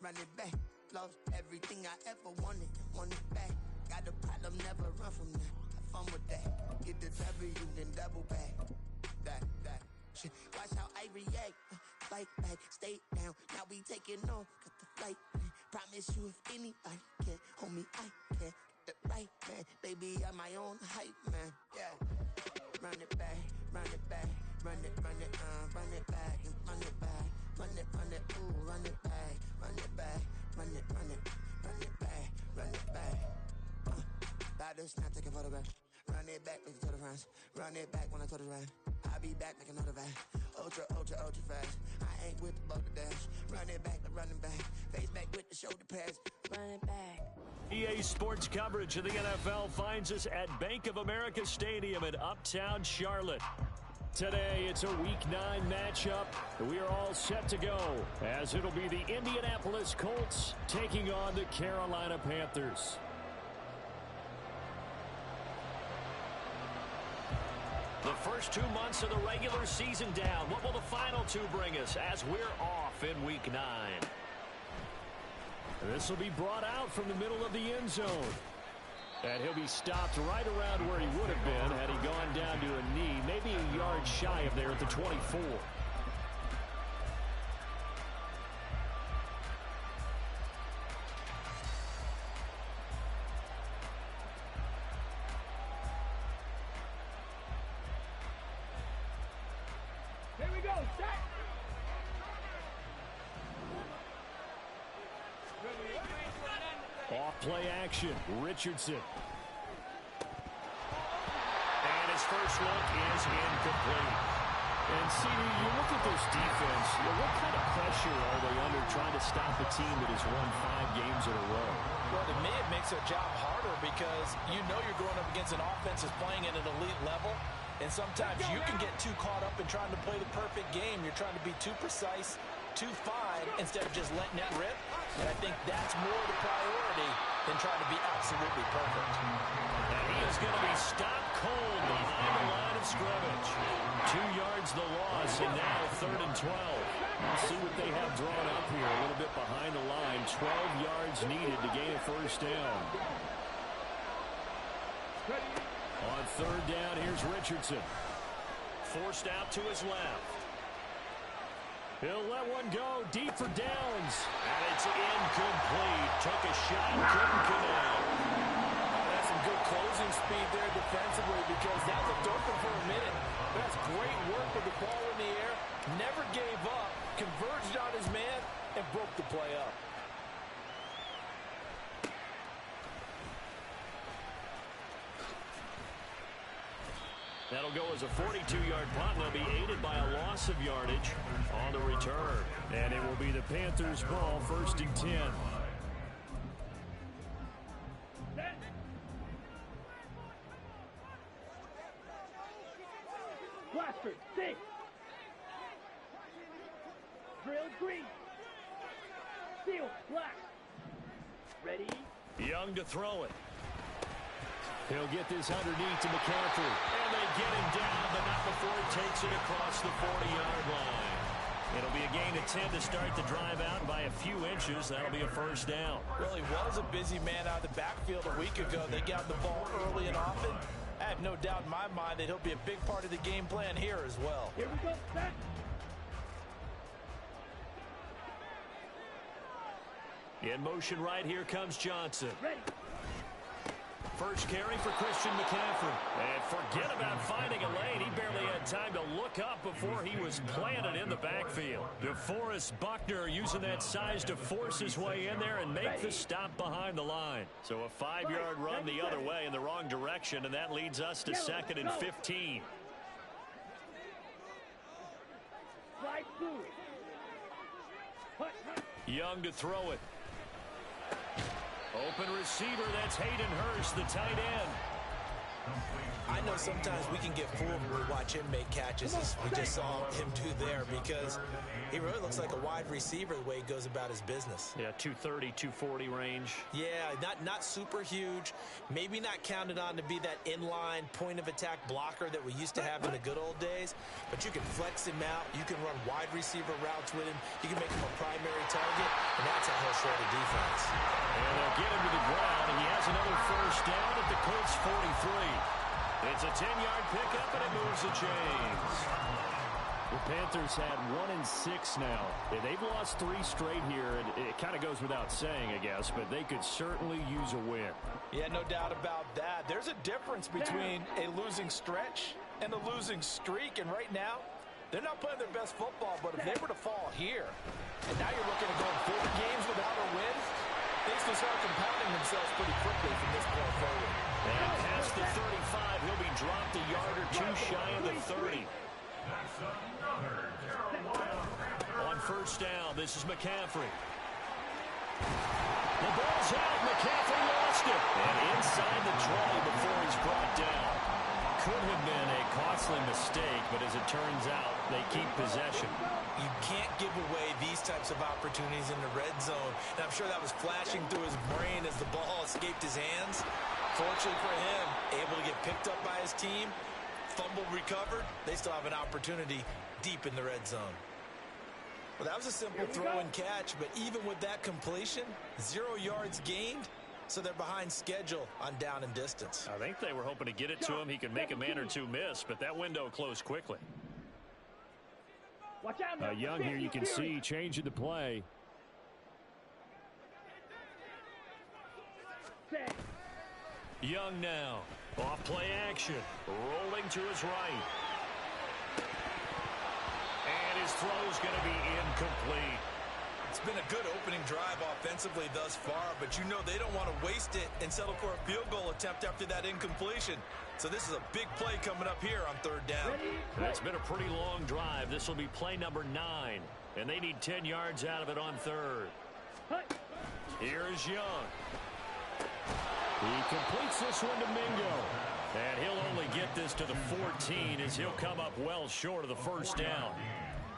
run it back. Lost everything I ever wanted it back. Got a problem, never run from that. Have fun with that. Get the W, then double back. That shit. Watch how I react. Fight back, stay down. Now we taking off. Got the flight. Promise you, if anybody can, homie, I can. Get the right man, baby, I'm my own hype man. Yeah. Run it back, run it back, run it back, and run it back, run it, ooh, run it back, run it back, run it back, run it back. About to snap, take a photograph. Run it back, make it to the runs. Run it back when I told it right. I'll be back, make another back. Ultra fast. I ain't with the boulder dash. Run it back, but running back. Face back with the shoulder pads. Run it back. EA Sports coverage of the NFL finds us at Bank of America Stadium in Uptown Charlotte. Today, it's a Week 9 matchup. We are all set to go, as it'll be the Indianapolis Colts taking on the Carolina Panthers. The first 2 months of the regular season down. What will the final 2 bring us as we're off in Week 9? This will be brought out from the middle of the end zone. And he'll be stopped right around where he would have been had he gone down to a knee, maybe a yard shy of there at the 24. Here we go, set! Off play action, Richardson. And his first look is incomplete. And CD, you look at this defense, what kind of pressure are they under trying to stop a team that has won 5 games in a row? Well, to me, it makes their job harder because you know you're going up against an offense that's playing at an elite level. And sometimes you can get too caught up in trying to play the perfect game. You're trying to be too precise, too fine, instead of just letting it rip. And I think that's more the priority than trying to be absolutely perfect. And he is going to be stopped cold behind the line of scrimmage. 2 yards the loss, and now 3rd and 12. Let's see what they have drawn up here. A little bit behind the line. 12 yards needed to gain a first down. On 3rd down, here's Richardson. Forced out to his left. He'll let one go deep for downs. And it's incomplete. Took a shot, couldn't connect. That's some good closing speed there defensively because that was open for a minute. That's great work with the ball in the air. Never gave up. Converged on his man and broke the play up. That'll go as a 42-yard punt. They'll be aided by a loss of yardage on the return. And it will be the Panthers' ball, 1st and 10. Blaster, 6. Drill, green. Seal, black. Ready? Young to throw it. He'll get this underneath to McCaffrey. And they get him down, but not before he takes it across the 40-yard line. It'll be a gain of 10 to start the drive out by a few inches. That'll be a first down. Well, he was a busy man out of the backfield a week ago. They got the ball early and often. I have no doubt in my mind that he'll be a big part of the game plan here as well. Here we go, set. In motion right, here comes Johnson. Ready. First carry for Christian McCaffrey. And forget about finding a lane. He barely had time to look up before he was planted in the backfield. DeForest Buckner using that size to force his way in there and make the stop behind the line. So a 5-yard run the other way in the wrong direction, and that leads us to 2nd and 15. Young to throw it. Open receiver, that's Hayden Hurst, the tight end. I know sometimes we can get fooled when we watch him make catches, as we just saw him do there, because he really looks like a wide receiver the way he goes about his business. Yeah, 230, 240 range. Yeah, not super huge. Maybe not counted on to be that inline point-of-attack blocker that we used to have in the good old days, but you can flex him out. You can run wide receiver routes with him. You can make him a primary target, and that's how he'll show the defense. And they'll get him to the ground, and he has another first down at the Colts 43. It's a 10-yard pickup, and it moves the chains. The Panthers had 1-6 now. Yeah, they've lost 3 straight here, and it kind of goes without saying, I guess, but they could certainly use a win. Yeah, no doubt about that. There's a difference between a losing stretch and a losing streak, and right now, they're not playing their best football, but if they were to fall here, and now you're looking at going 4 games without a win, things will start compounding themselves pretty quickly from this point forward. And past the 35, he'll be dropped a yard or 2 shy of the 30. On first down, this is McCaffrey. The ball's out. McCaffrey lost it. And inside the 20 before he's brought down. Could have been a costly mistake, but as it turns out, they keep possession. You can't give away these types of opportunities in the red zone. And I'm sure that was flashing through his brain as the ball escaped his hands. Fortunately for him, able to get picked up by his team, fumble recovered, they still have an opportunity deep in the red zone. Well, that was a simple throw and catch, but even with that completion, 0 yards gained, so they're behind schedule on down and distance. I think they were hoping to get it to him. He could make a man or 2 miss, but that window closed quickly. Young here, you can see, changing the play. Young now. Off play action. Rolling to his right. And his throw's going to be incomplete. It's been a good opening drive offensively thus far, but you know they don't want to waste it and settle for a field goal attempt after that incompletion. So this is a big play coming up here on 3rd down. It's been a pretty long drive. This will be play number 9, and they need 10 yards out of it on 3rd. Here is Young. He completes this one to Mingo. And he'll only get this to the 14 as he'll come up well short of the first down.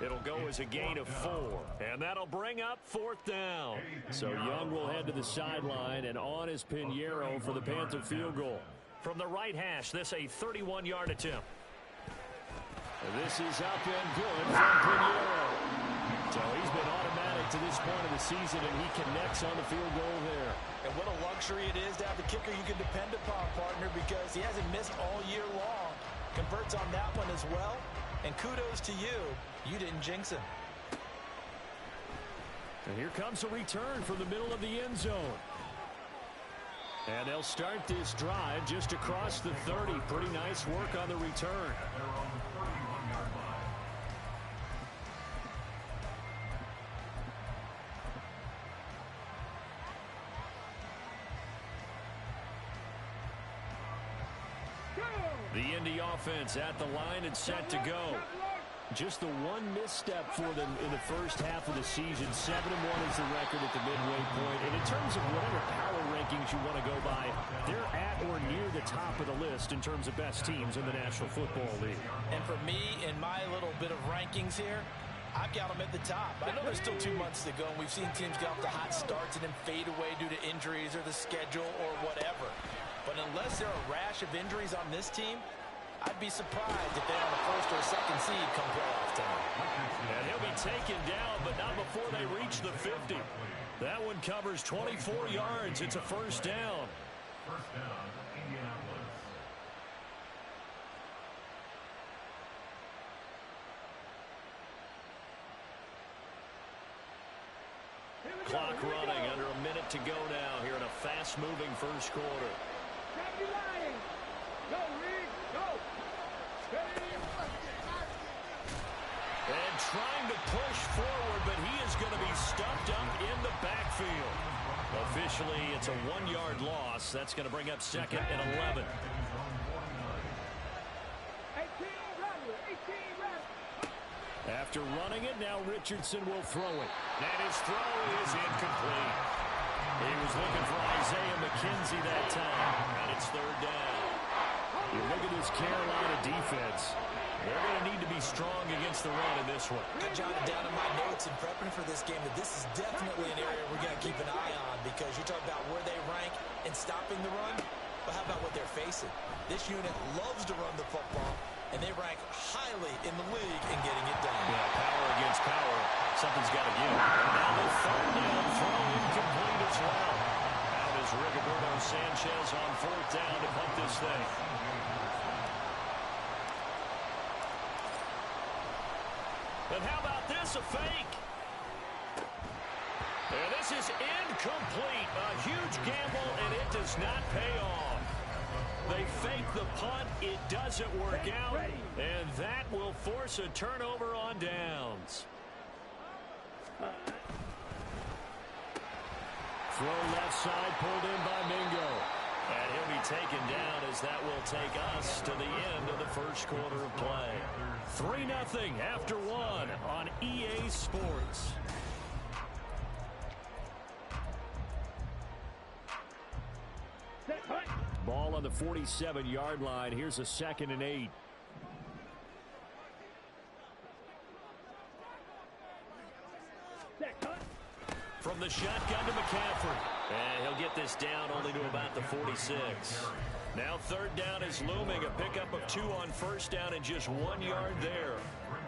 It'll go as a gain of 4, and that'll bring up 4th down. So Young will head to the sideline, and on is Pinheiro for the Panther field goal. From the right hash, this a 31-yard attempt. This is up and good from Pinheiro. So he's been automatic to this point of the season, and he connects on the field goal there. And what a luxury it is to have the kicker you can depend upon, partner, because he hasn't missed all year long. Converts on that one as well. And kudos to you. You didn't jinx him. And here comes a return from the middle of the end zone. And they'll start this drive just across the 30. Pretty nice work on the return. The Indy offense at the line and set to go. Just the one misstep for them in the first half of the season. 7-1 is the record at the midway point. And in terms of whatever power rankings you want to go by, they're at or near the top of the list in terms of best teams in the National Football League. And for me, in my little bit of rankings here, I've got them at the top. I know there's still 2 months to go, and we've seen teams get off to hot starts and then fade away due to injuries or the schedule or whatever. But unless there are a rash of injuries on this team, I'd be surprised if they're on the 1st or 2nd seed come playoff time. And he'll be taken down, but not before they reach the 50. That one covers 24 yards. It's a first down. First down, Indianapolis. Clock running, under a minute to go now here in a fast-moving first quarter. Go, Reed, go. And trying to push forward, but he is going to be stuffed up in the backfield. Officially, it's a 1-yard loss. That's going to bring up 2nd and 11. 18 After running it, now Richardson will throw it. And his throw is incomplete. He was looking for Isaiah McKenzie that time, and it's 3rd down. You look at this Carolina defense. They're going to need to be strong against the run in this one. I jotted down in my notes in prepping for this game that this is definitely an area we're going to keep an eye on, because you talk about where they rank in stopping the run, but how about what they're facing? This unit loves to run the football, and they rank highly in the league in getting it done. Yeah, power against power. Something's got to give. Now the third down throw incomplete as well. Out is Rigoberto Sanchez on fourth down to punt this thing. But how about this, a fake? And this is incomplete. A huge gamble, and it does not pay off. They fake the punt. It doesn't work out, and that will force a turnover on downs. Throw left side, pulled in by Mingo. And he'll be taken down as that will take us to the end of the first quarter of play. 3-0 after one on EA Sports. Ball on the 47-yard line. Here's a 2nd and 8. From the shotgun to McCaffrey. And he'll get this down only to about the 46. Now 3rd down is looming. A pickup of 2 on 1st down and just 1 yard there.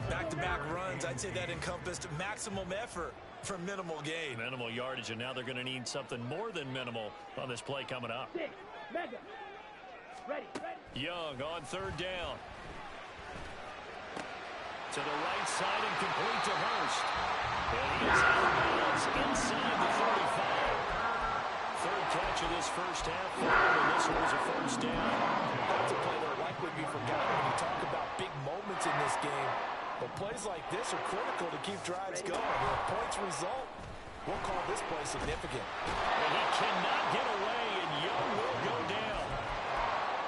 Back-to-back runs, I'd say that encompassed maximum effort for minimal gain. Minimal yardage, and now they're going to need something more than minimal on this play coming up. Young on 3rd down. To the right side and complete to Hurst. And he is out of bounds inside the 35. 3rd catch of this first half for him, and this one was a 1st down. That's a play that will likely be forgotten when you talk about big moments in this game. But plays like this are critical to keep drives going. If points result, we'll call this play significant. And he cannot get away, and Young will go down.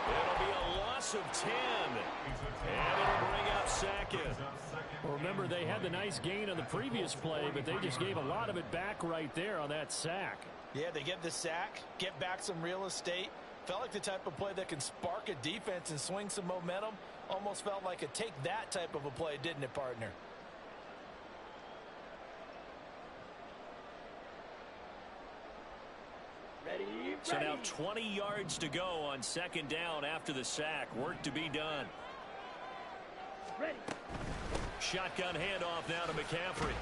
It'll be a loss of 10. And it'll bring up 2nd. Well, remember, they had the nice gain on the previous play, but they just gave a lot of it back right there on that sack. Yeah, they get the sack, get back some real estate. Felt like the type of play that can spark a defense and swing some momentum. Almost felt like a take that type of a play, didn't it, partner? So now 20 yards to go on 2nd down after the sack. Work to be done. Shotgun handoff now to McCaffrey.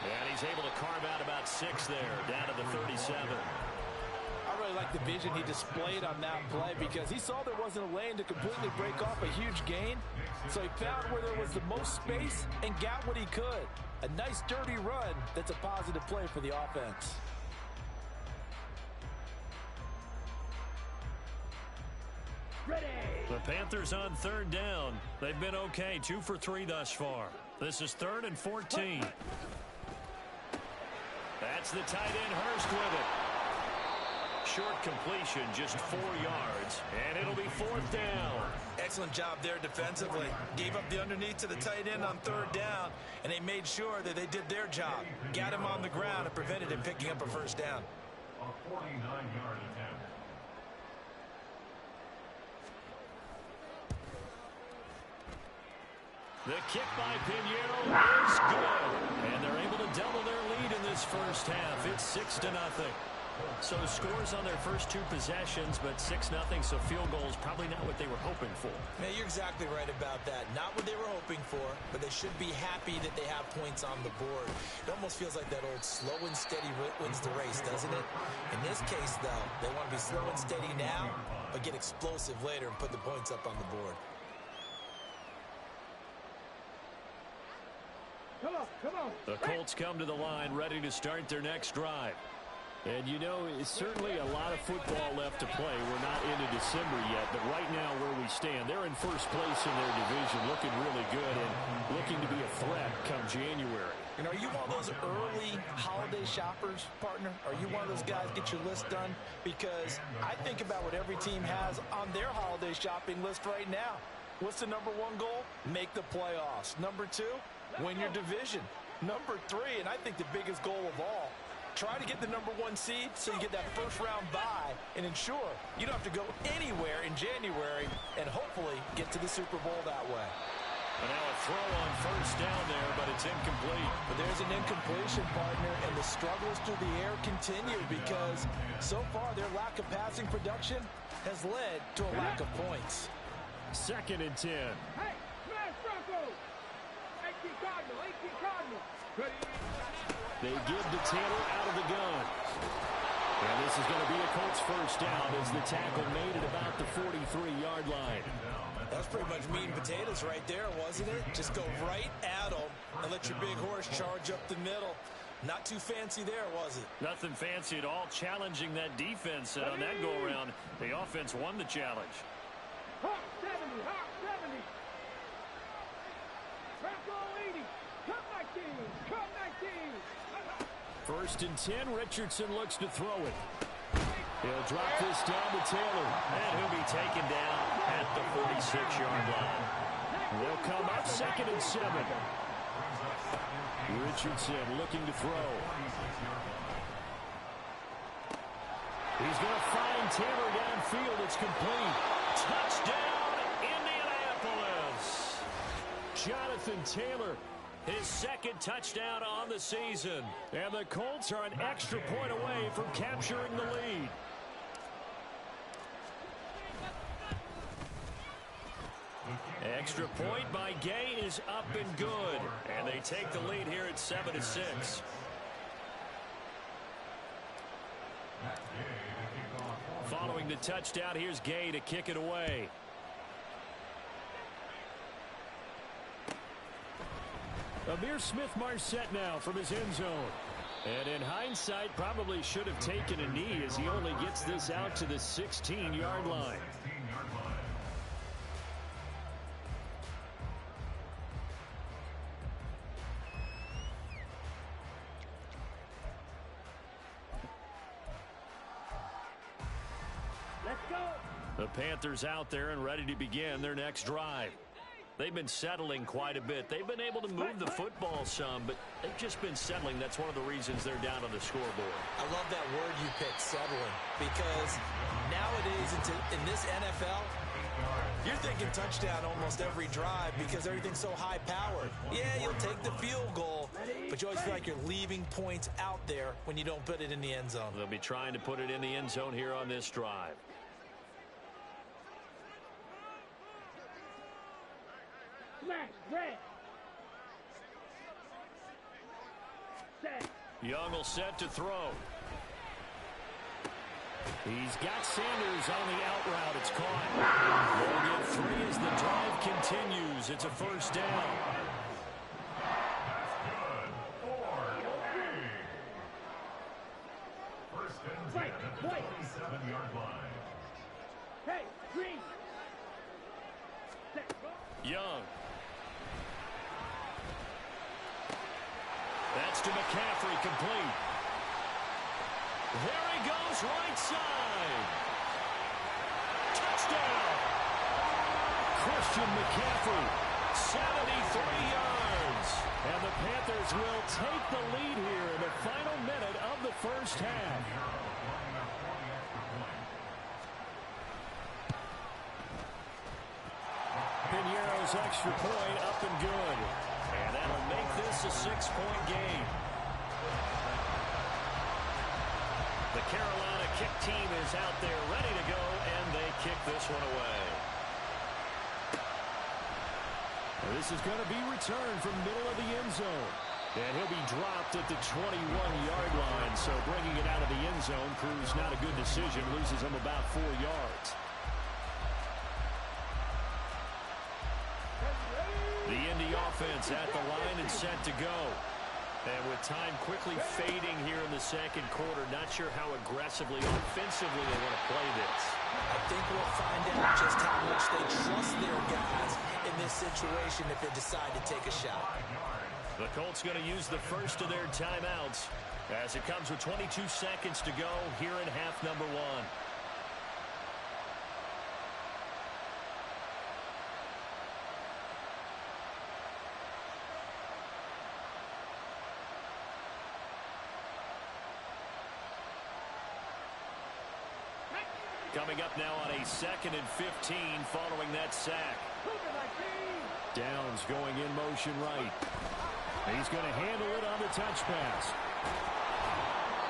And he's able to carve out about 6 there, down to the 37. I really like the vision he displayed on that play, because he saw there wasn't a lane to completely break off a huge gain. So he found where there was the most space and got what he could. A nice dirty run that's a positive play for the offense. The Panthers on 3rd down. They've been okay, 2 for 3 thus far. This is 3rd and 14. That's the tight end Hurst with it. Short completion, just 4 yards, and it'll be 4th down. Excellent job there defensively. Gave up the underneath to the tight end on 3rd down, and they made sure that they did their job. Got him on the ground and prevented him picking up a 1st down. A 49-yard attempt. The kick by Pinheiro is good. And they're able to double their lead in this first half. It's 6-0. So scores on their first 2 possessions, but 6-0, so field goals probably not what they were hoping for. Man, you're exactly right about that. Not what they were hoping for, but they should be happy that they have points on the board. It almost feels like that old slow and steady wins the race, doesn't it? In this case, though, they want to be slow and steady now, but get explosive later and put the points up on the board. Come on. The Colts come to the line, ready to start their next drive. And, you know, it's certainly a lot of football left to play. We're not into December yet, but right now where we stand, they're in first place in their division, looking really good and looking to be a threat come January. And are you one of those early holiday shoppers, partner? Are you one of those guys get your list done? Because I think about what every team has on their holiday shopping list right now. What's the number 1 goal? Make the playoffs. Number 2, win your division. Number 3, and I think the biggest goal of all, Try to get the #1 seed so you get that first-round bye and ensure you don't have to go anywhere in January and hopefully get to the Super Bowl that way. And now a throw on first down there, but it's incomplete. But there's an incompletion, partner, and the struggles through the air continue because so far their lack of passing production has led to a lack of points. 2nd and 10. Hey, smash Bronco! 18 Cardinal, 18 Cardinal. They give to Taylor out of the gun. And this is going to be a Colts first down as the tackle made at about the 43-yard line. That's pretty much meat and potatoes right there, wasn't it? Just go right at them and let your big horse charge up the middle. Not too fancy there, was it? Nothing fancy at all, challenging that defense. And on that go-around, the offense won the challenge. Hawk 70, Hawk 70. Bronco 80. Come 19, come 19. 1st and 10, Richardson looks to throw it. He'll drop this down to Taylor. And he'll be taken down at the 46-yard line. Will come up 2nd and 7. Richardson looking to throw. He's going to find Taylor downfield. It's complete. Touchdown, Indianapolis. Jonathan Taylor, his 2nd touchdown on the season. And the Colts are an extra point away from capturing the lead. Extra point by Gay is up and good. And they take the lead here at 7-6. Following the touchdown, here's Gay to kick it away. Amir Smith-Marset now from his end zone. And in hindsight, probably should have taken a knee as he only gets this out to the 16-yard line. The Panthers out there and ready to begin their next drive. They've been settling quite a bit. They've been able to move the football some, but they've just been settling. That's one of the reasons they're down on the scoreboard. I love that word you picked, settling, because nowadays in this NFL, you're thinking touchdown almost every drive because everything's so high-powered. Yeah, you'll take the field goal, but you always feel like you're leaving points out there when you don't put it in the end zone. They'll be trying to put it in the end zone here on this drive. Young will set to throw. He's got Sanders on the out route. It's caught. They'll get 3 as the drive continues. It's a first down. First and 10 at the 27-yard line. Hey, Green. Young. That's to McCaffrey, complete. There he goes, right side. Touchdown. Christian McCaffrey, 73 yards. And the Panthers will take the lead here in the final minute of the first half. Piñeiro's extra point up and good. And that'll make this a 6-point game. The Carolina kick team is out there ready to go, and they kick this one away. This is going to be returned from middle of the end zone. And he'll be dropped at the 21-yard line. So bringing it out of the end zone proves not a good decision. Loses him about 4 yards. The Indy offense at the line and set to go. And with time quickly fading here in the second quarter, not sure how aggressively, offensively they want to play this. I think we'll find out just how much they trust their guys in this situation if they decide to take a shot. The Colts going to use the first of their timeouts as it comes with 22 seconds to go here in half number 1. Coming up now on a 2nd and 15 following that sack. Downs going in motion right. He's going to handle it on the touch pass.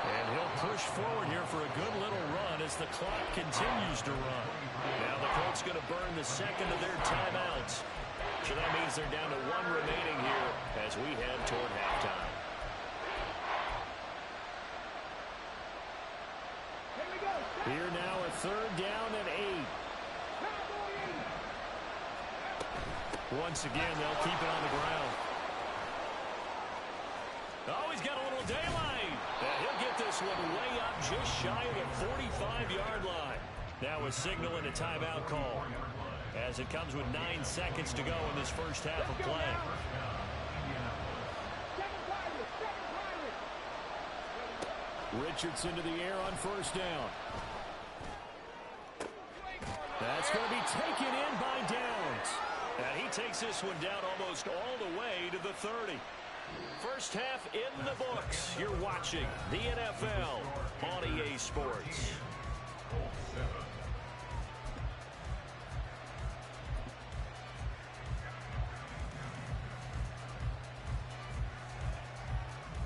And he'll push forward here for a good little run as the clock continues to run. Now the Colts going to burn the second of their timeouts. So that means they're down to 1 remaining here as we head toward halftime. Here now a 3rd down and 8. Once again, they'll keep it on the ground. Oh, he's got a little daylight. And he'll get this one way up just shy of the 45-yard line. Now a signal and a timeout call as it comes with 9 seconds to go in this first half of play. Richardson to the air on 1st down. That's going to be taken in by Downs. And he takes this one down almost all the way to the 30. First half in the books. You're watching the NFL on EA Sports.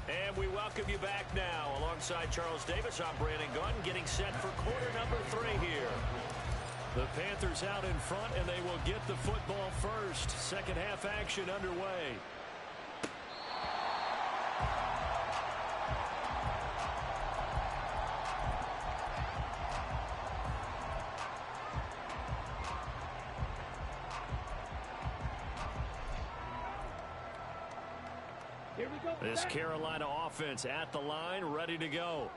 And we welcome you back now. Alongside Charles Davis, I'm Brandon Gunn, getting set for quarter number 3 here. The Panthers out in front, and they will get the football first. Second half action underway. This Carolina offense at the line, ready to go.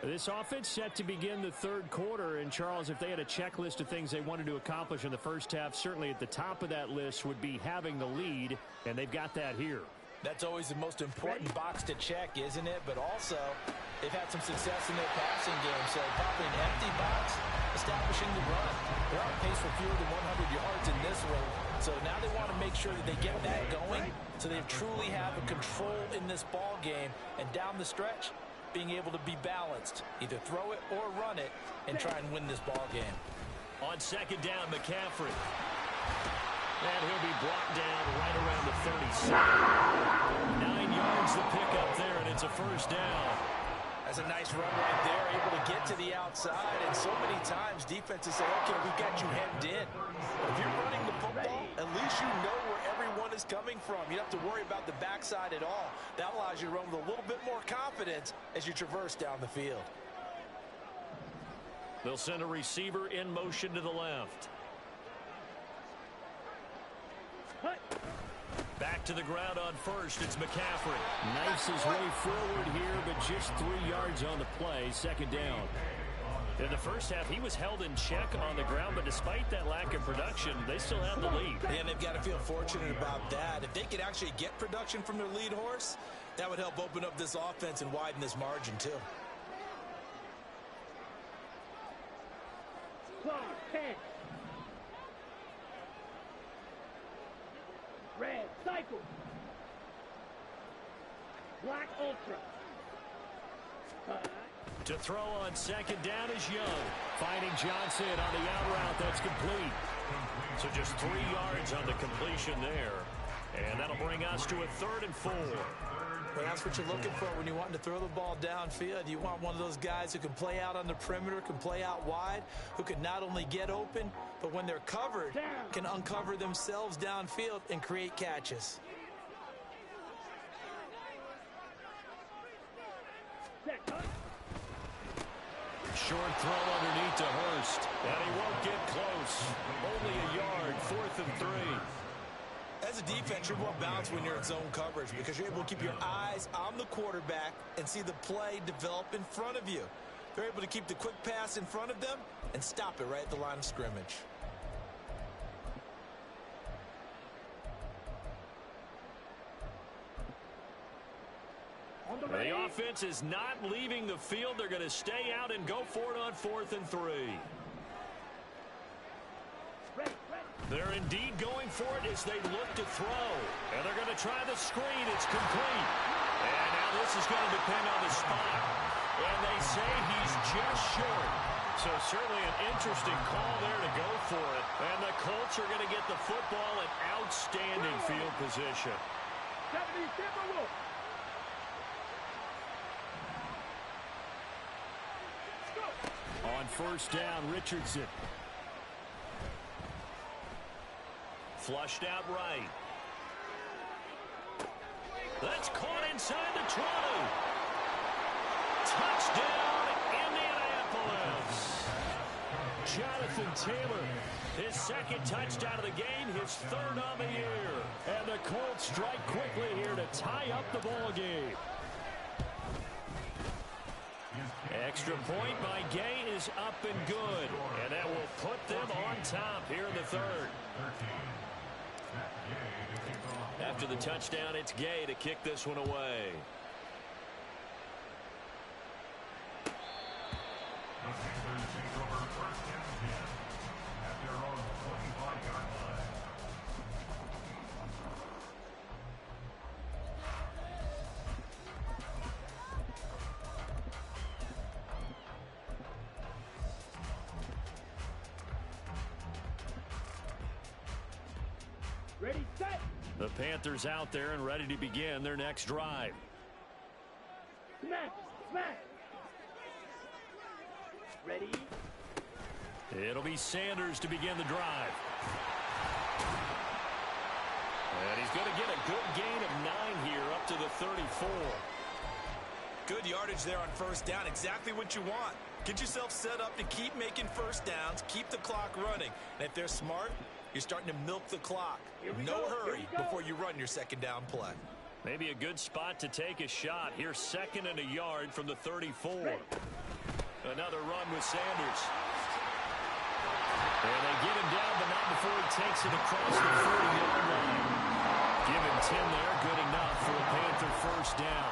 This offense set to begin the 3rd quarter. And, Charles, if they had a checklist of things they wanted to accomplish in the first half, certainly at the top of that list would be having the lead, and they've got that here. That's always the most important box to check, isn't it? But also, they've had some success in their passing game, so probably an empty box, establishing the run. They're on pace for fewer than 100 yards in this one, so now they want to make sure that they get that going so they truly have a control in this ball game, and down the stretch, being able to be balanced, either throw it or run it, and try and win this ball game. On 2nd down, McCaffrey. And he'll be brought down right around the 37. 9 yards to pick up there, and it's a 1st down. That's a nice run right there, able to get to the outside, and so many times defenses say, okay, we got you hemmed in. If you're running the football, at least you know where everyone is coming from. You don't have to worry about the backside at all. That allows you to run with a little bit more confidence as you traverse down the field. They'll send a receiver in motion to the left. Back to the ground on 1st. It's McCaffrey. Knifes his way forward here, but just 3 yards on the play. 2nd down. In the first half, he was held in check on the ground, but despite that lack of production, they still have the lead. And they've got to feel fortunate about that. If they could actually get production from their lead horse, that would help open up this offense and widen this margin, too. Red, cycle. Black, ultra. To throw on 2nd down is Young. Finding Johnson on the out route. That's complete. So just 3 yards on the completion there. And that'll bring us to a 3rd and 4. Well, that's what you're looking for when you want to throw the ball downfield. You want one of those guys who can play out on the perimeter, can play out wide, who can not only get open, but when they're covered, can uncover themselves downfield and create catches. Short throw underneath to Hurst. And he won't get close. Only a yard, 4th and 3. As a defense, you're more balanced when you're in zone coverage because you're able to keep your eyes on the quarterback and see the play develop in front of you. They're able to keep the quick pass in front of them and stop it right at the line of scrimmage. The offense is not leaving the field. They're going to stay out and go for it on 4th and 3. They're indeed going for it as they look to throw. And they're going to try the screen. It's complete. And now this is going to depend on the spot. And they say he's just short. So certainly an interesting call there to go for it. And the Colts are going to get the football in outstanding field position. 70 Timberwolves. On first down, Richardson. Flushed out right. That's caught inside the 20. Touchdown, Indianapolis. Jonathan Taylor, his second touchdown of the game, his third on the year. And the Colts strike quickly here to tie up the ball game. Extra point by Gay is up and good. And that will put them on top here in the third. After the touchdown, it's Gay to kick this one away. Ready, set. The Panthers out there and ready to begin their next drive. Smash, smash. Ready. It'll be Sanders to begin the drive. And he's going to get a good gain of 9 here up to the 34. Good yardage there on first down. Exactly what you want. Get yourself set up to keep making first downs, keep the clock running. And if they're smart, you're starting to milk the clock. No hurry before you run your second down play. Maybe a good spot to take a shot. Here's second and a yard from the 34. Another run with Sanders. And they get him down, but not before he takes it across the 40-yard line. Give him 10 there. Good enough for a Panther first down.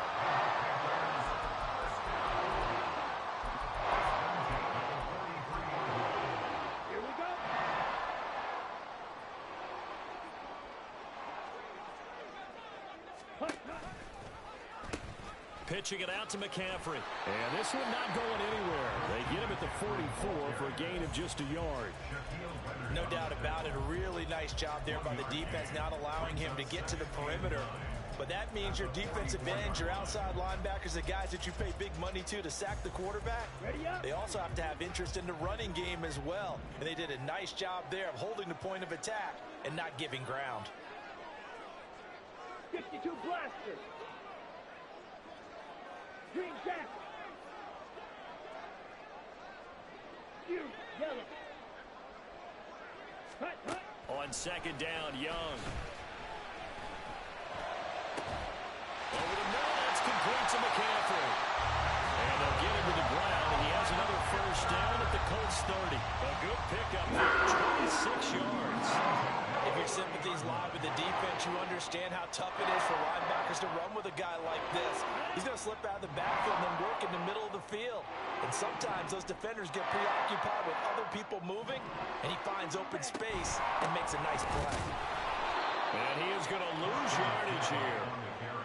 Pitching it out to McCaffrey. And this one not going anywhere. They get him at the 44 for a gain of just a yard. No doubt about it. A really nice job there by the defense, not allowing him to get to the perimeter. But that means your defensive ends, your outside linebackers, the guys that you pay big money to sack the quarterback, they also have to have interest in the running game as well. And they did a nice job there of holding the point of attack and not giving ground. 52 blaster. Green jacket. You yellow. Hut, hut. On second down, Young. Over the middle, that's complete to McCaffrey. And they'll get him to the ground, and he has another first down at the Colts 30. A good pickup for 26 yards. If your sympathies lie with the defense, you understand how tough it is for linebackers to run with a guy like this. He's going to slip out of the backfield and then work in the middle of the field. And sometimes those defenders get preoccupied with other people moving, and he finds open space and makes a nice play. And he is going to lose yardage here.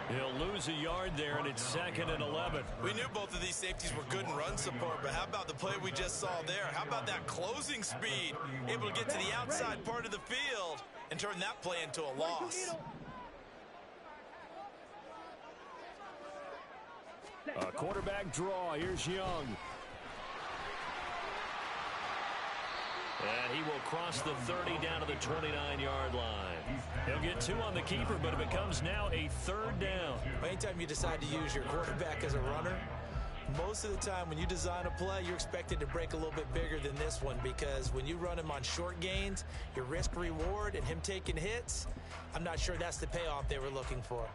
He'll lose a yard there, and it's second and 11. We knew both of these safeties were good in run support, but how about the play we just saw there? How about that closing speed? Able to get to the outside part of the field and turn that play into a loss. A quarterback draw. Here's Young. And he will cross the 30 down to the 29-yard line. He'll get 2 on the keeper, but it becomes now a third down. Anytime you decide to use your quarterback as a runner, most of the time when you design a play, you're expected to break a little bit bigger than this one, because when you run him on short gains, your risk-reward and him taking hits, I'm not sure that's the payoff they were looking for.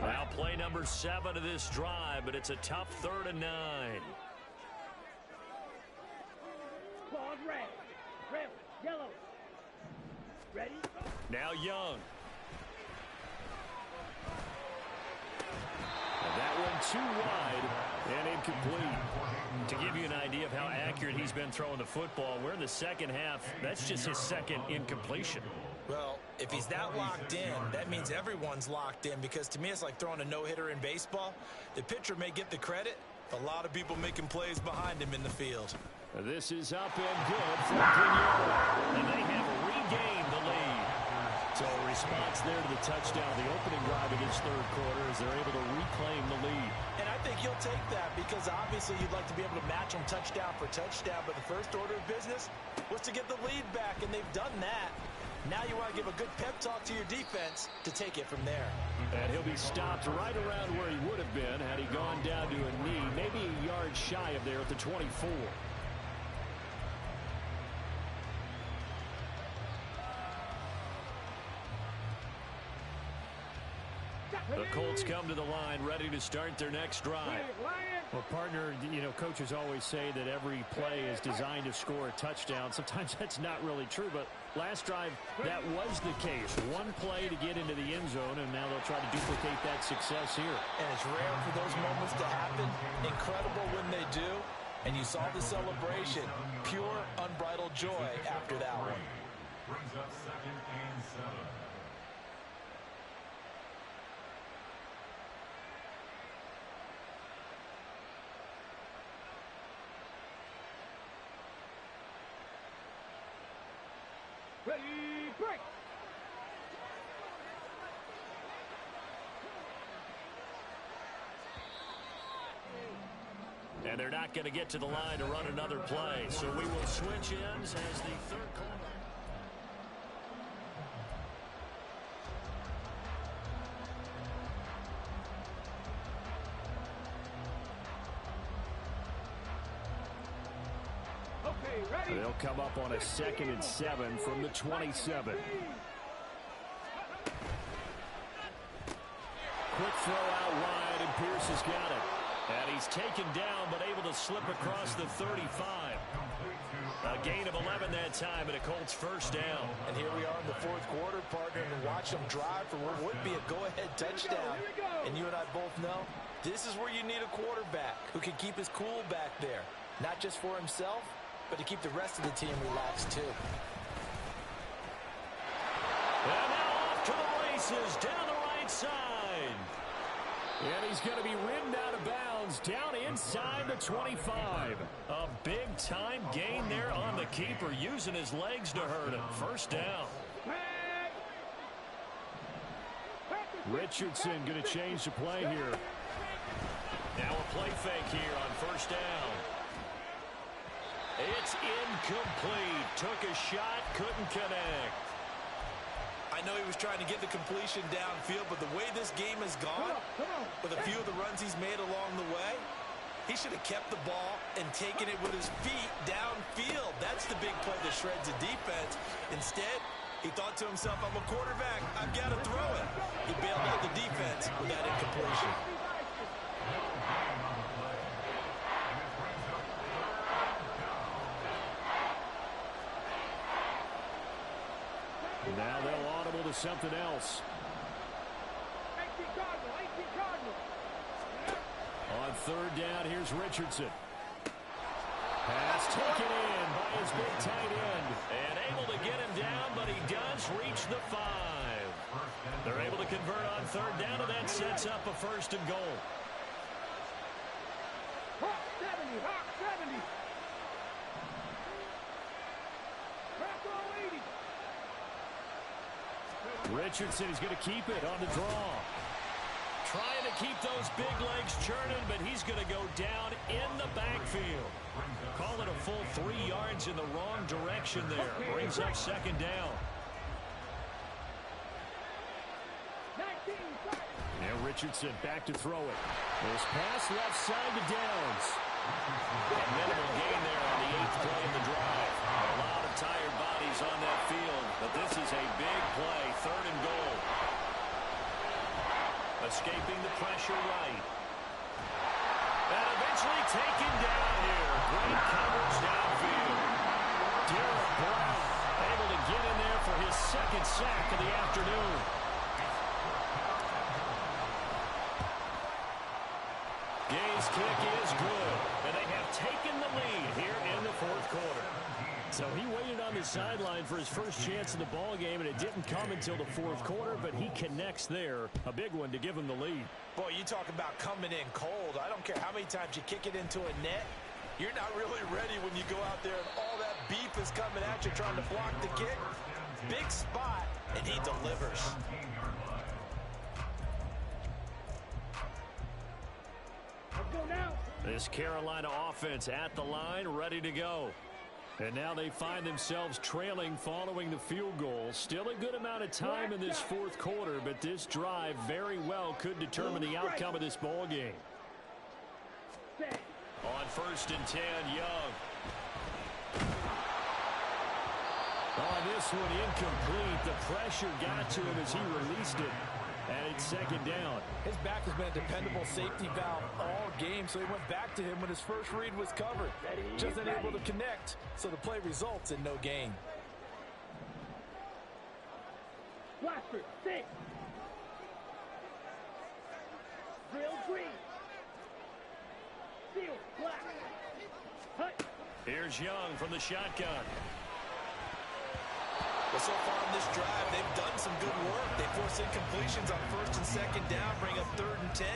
Now play number 7 of this drive, but it's a tough 3rd and 9. Claws red. Red. Yellow. Ready? Now Young. And that one too wide and incomplete. To give you an idea of how accurate he's been throwing the football, we're in the second half. That's just his second incompletion. Well, if he's that locked in, that means everyone's locked in, because to me it's like throwing a no-hitter in baseball. The pitcher may get the credit, A lot of people making plays behind him in the field. This is up and good for Pinheiro, and they have regained the lead. So a response there to the touchdown, the opening drive of this third quarter, as they're able to reclaim the lead. And I think he'll take that because obviously you'd like to be able to match them touchdown for touchdown, but the first order of business was to get the lead back, and they've done that. Now you want to give a good pep talk to your defense to take it from there. And he'll be stopped right around where he would have been had he gone down to a knee, maybe a yard shy of there at the 24. The Colts come to the line, ready to start their next drive. Well, partner, you know, coaches always say that every play is designed to score a touchdown. Sometimes that's not really true, but last drive, that was the case. One play to get into the end zone, and now they'll try to duplicate that success here. And it's rare for those moments to happen. Incredible when they do. And you saw the celebration. Pure, unbridled joy after that one. Brings up 2nd and 7. Ready, break. And they're not going to get to the line to run another play. So we will switch ends as the third quarter. They'll come up on a 2nd and 7 from the 27. Quick throw out wide, and Pierce has got it. And he's taken down, but able to slip across the 35. A gain of 11 that time, and a Colts first down. And here we are in the fourth quarter, partner, and watch them drive for what would be a go-ahead touchdown. And you and I both know this is where you need a quarterback who can keep his cool back there. Not just for himself, but to keep the rest of the team relaxed, too. And now off to the races, down the right side. And he's going to be ridden out of bounds down inside the 25. A big-time gain there on the keeper, using his legs to hurt him. First down. Richardson going to change the play here. Now a play fake here on first down. It's incomplete. Took a shot, couldn't connect. I know he was trying to get the completion downfield, but the way this game has gone, with a few of the runs he's made along the way, he should have kept the ball and taken it with his feet downfield. That's the big play that shreds the defense. Instead, he thought to himself, I'm a quarterback, I've got to throw it. He bailed out the defense with that incompletion. Now they'll audible to something else. 18 Cardinal. On third down, here's Richardson. Pass taken in by his big tight end. And able to get him down, but he does reach the 5. They're able to convert on third down, and that sets up a first and goal. Hawk 70, Hawk 70. Crack all 80. Richardson is going to keep it on the draw. Trying to keep those big legs churning, but he's going to go down in the backfield. Call it a full 3 yards in the wrong direction there. Brings up second down. Now Richardson back to throw it. This pass left side to Downs. A minimal gain there on the 8th play of the drive. A lot of tired bodies on that field, but this is a big play, third and goal. Escaping the pressure right. And eventually taken down here. Great coverage downfield. Derek Brown able to get in there for his second sack of the afternoon. Gay's kick is good, and they have taken the lead here in the fourth quarter. So he waited on the the sideline for his first chance in the ball game, and it didn't come until the fourth quarter, but he connects there. A big one to give him the lead. Boy, you talk about coming in cold. I don't care how many times you kick it into a net. You're not really ready when you go out there and all that beef is coming at you trying to block the kick. Big spot, and he delivers. Let's go now. This Carolina offense at the line, ready to go. And now they find themselves trailing following the field goal. Still a good amount of time in this fourth quarter, but this drive very well could determine the outcome of this ball game. On 1st and 10, Young. On this one, incomplete. The pressure got to him as he released it. And it's 2nd down. His back has been a dependable safety valve all game, so he went back to him when his first read was covered. Just unable to connect, so the play results in no gain. Blaster, 6. Drill green. Seal, black. Hut. Here's Young from the shotgun. Well, so far in this drive, they've done some good work. They force incompletions on 1st and 2nd down, bring up 3rd and 10.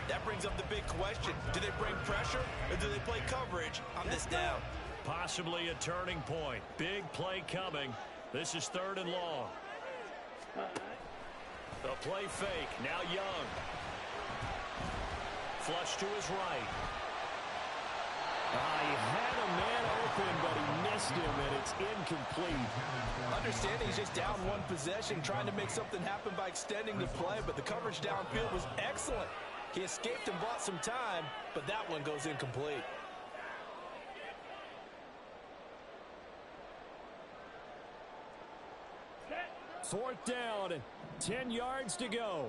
That brings up the big question. Do they bring pressure or do they play coverage on this down? Possibly a turning point. Big play coming. This is 3rd and long. The play fake. Now Young. Flush to his right. He had a man open, but he missed him, and it's incomplete. Understanding he's just down one possession, trying to make something happen by extending the play, but the coverage downfield was excellent. He escaped and bought some time, but that one goes incomplete. Fourth down, 10 yards to go.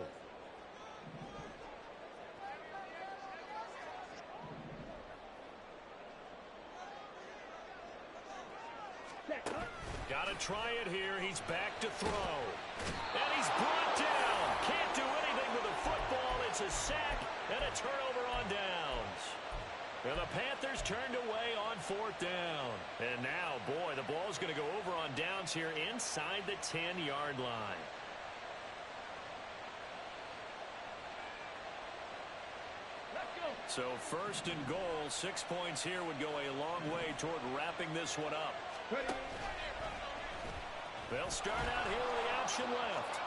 Got to try it here. He's back to throw. And he's brought down. Can't do anything with the football. It's a sack and a turnover on downs. And the Panthers turned away on 4th down. And now, boy, the ball's going to go over on downs here inside the 10-yard line. So 1st and goal, 6 points here would go a long way toward wrapping this one up. They'll start out here with the option left.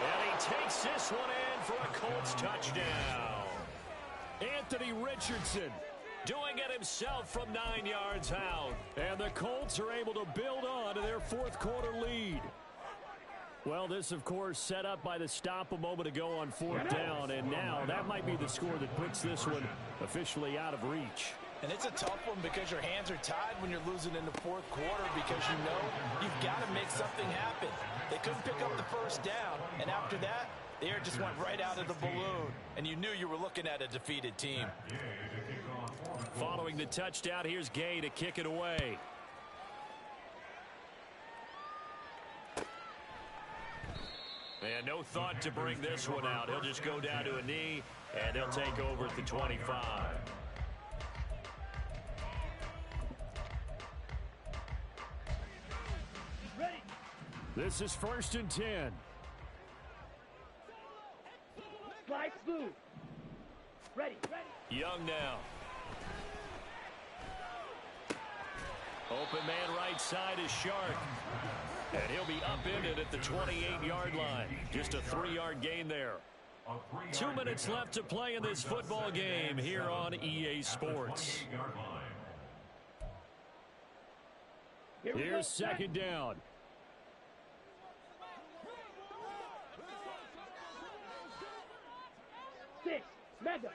And he takes this one in for a Colts touchdown. Anthony Richardson doing it himself from 9 yards out. And the Colts are able to build on to their fourth quarter lead. Well, this, of course, set up by the stop a moment ago on 4th down. And now that might be the score that puts this one officially out of reach. And it's a tough one because your hands are tied when you're losing in the fourth quarter because you know you've got to make something happen. They couldn't pick up the 1st down, and after that, the air just went right out of the balloon, and you knew you were looking at a defeated team. Following the touchdown, here's Gay to kick it away. And no thought to bring this one out. He'll just go down to a knee, and they'll take over at the 25. This is 1st and 10. Slide smooth. Ready. Young now. Open man right side is Shark. And he'll be upended at the 28-yard line. Just a 3-yard gain there. 2 minutes left to play in this football game here on EA Sports. Here's 2nd down. Mega.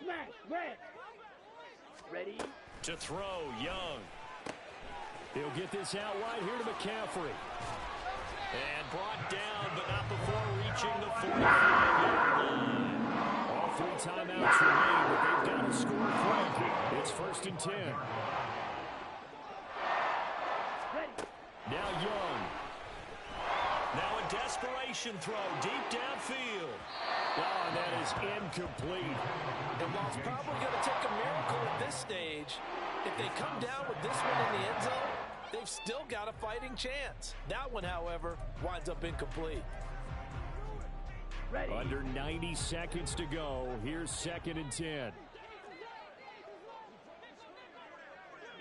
Smash. Red. Ready. To throw, Young. He'll get this out wide here to McCaffrey. And brought down, but not before reaching the 45-yard line. All 3 timeouts remain, but they've got to score quick. It's 1st and 10. Ready. Now Young. Now in desperate desperation throw deep downfield. Oh, and that is incomplete. And while it's probably going to take a miracle at this stage, if they come down with this one in the end zone, they've still got a fighting chance. That one, however, winds up incomplete. Ready. Under 90 seconds to go. Here's 2nd and 10.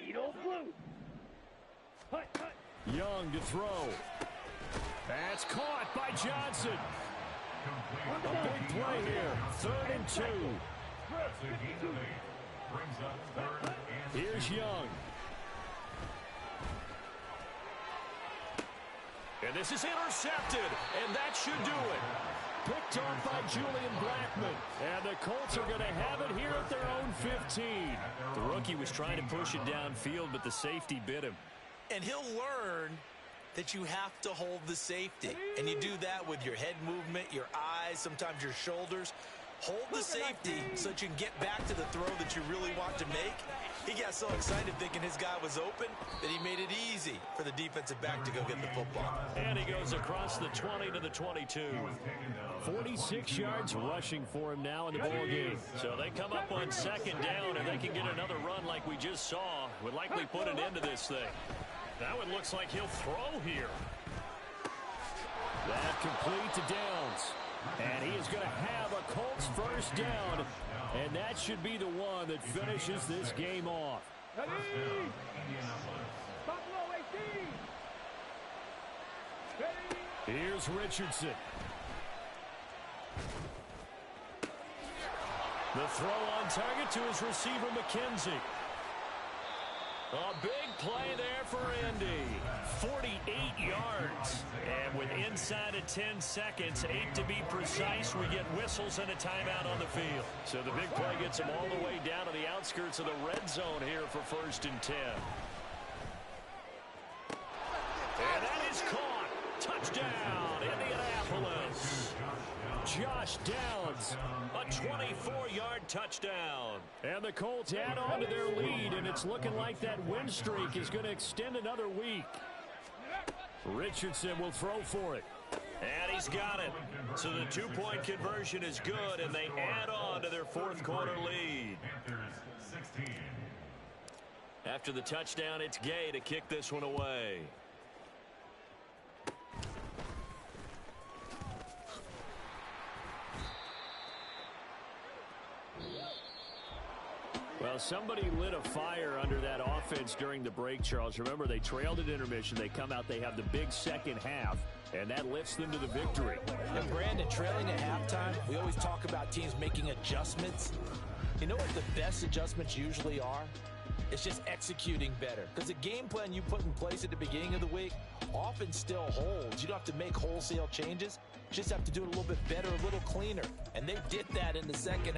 Needle blue. Hut, hut. Young to throw. That's caught by Johnson. A big play here. 3rd and 2. That's a gain of 8. Brings up 3rd and Here's Young. And this is intercepted, and that should do it. Picked off by Julian Blackman. And the Colts are going to have it here at their own 15. The rookie was trying to push it downfield, but the safety bit him. And he'll learn that you have to hold the safety. And you do that with your head movement, your eyes, sometimes your shoulders. Hold the safety so that you can get back to the throw that you really want to make. He got so excited thinking his guy was open that he made it easy for the defensive back to go get the football. And he goes across the 20 to the 22. 46 yards rushing for him now in the ball game. So they come up on 2nd down, and they can get another run like we just saw. Would likely put an end to this thing. Now it looks like he'll throw here. That complete to Downs. And he is going to have a Colts 1st down. And that should be the one that finishes this game off. Ready. Buffalo 18. Ready. Here's Richardson. The throw on target to his receiver, McKenzie. A big play there for Indy. 48 yards. And with inside of 10 seconds, 8 to be precise, we get whistles and a timeout on the field. So the big play gets him all the way down to the outskirts of the red zone here for 1st and 10. And that is caught. Touchdown, Indianapolis. Josh Downs. A 24-yard touchdown. And the Colts add on to their lead, and it's looking like that win streak is going to extend another week. Richardson will throw for it. And he's got it. So the 2-point conversion is good, and they add on to their 4th quarter lead. After the touchdown, it's Gay to kick this one away. Well, somebody lit a fire under that offense during the break, Charles. Remember, they trailed at intermission. They come out, they have the big second half, and that lifts them to the victory. And Brandon, trailing at halftime, we always talk about teams making adjustments. You know what the best adjustments usually are? It's just executing better. Because the game plan you put in place at the beginning of the week often still holds. You don't have to make wholesale changes. You just have to do it a little bit better, a little cleaner. And they did that in the second